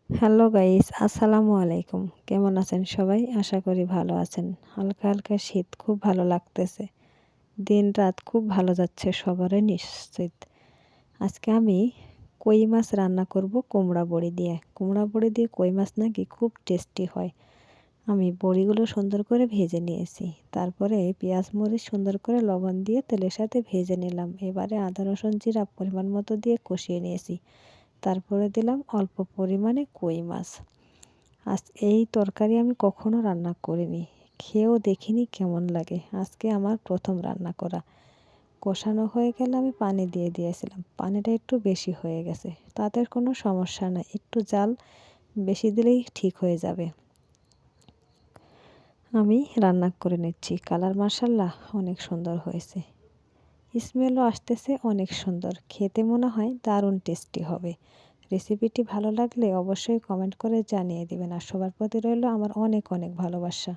Hello guys, আসসালামু আলাইকুম। কেমন আছেন সবাই? আশা করি ভালো আছেন। হালকা হালকা শীত খুব ভালো লাগতেছে। দিন রাত খুব ভালো যাচ্ছে সবারই নিশ্চিত। আজকে আমি কই মাছ রান্না করব কুমড়া বড়ি দিয়ে। কুমড়া বড়ি দিয়ে কই মাছ নাকি খুব টেস্টি হয়। আমি বড়িগুলো সুন্দর করে ভেজে নিয়েছি। তারপরে পেঁয়াজ মরিচ সুন্দর করে লবণ দিয়ে তেলের সাথে ভেজে নিলাম। এবারে আদা রসুন জিরা পরিমাণ মতো দিয়ে কষিয়ে নিয়েছি। তারপরে দিলাম অল্প পরিমাণে কই মাছ। এই তরকারি আমি কখনো রান্না করিনি, খেয়েও দেখিনি কেমন লাগে। আজকে আমার প্রথম রান্না করা। কষানো হয়ে গেলে আমি পানি দিয়ে দিয়েছিলাম। পানিটা একটু বেশি হয়ে গেছে, তাতে কোনো সমস্যা নাই, একটু জাল বেশি দিলেই ঠিক হয়ে যাবে। আমি রান্না করে নিচ্ছি। কালার মাশাআল্লাহ অনেক সুন্দর হয়েছে, স্মেলও আসতেছে অনেক সুন্দর। খেতে মনে হয় দারুণ টেস্টি হবে। রেসিপিটি ভালো লাগলে অবশ্যই কমেন্ট করে জানিয়ে দিবেন। আর সবার প্রতি রইল আমার অনেক অনেক ভালোবাসা।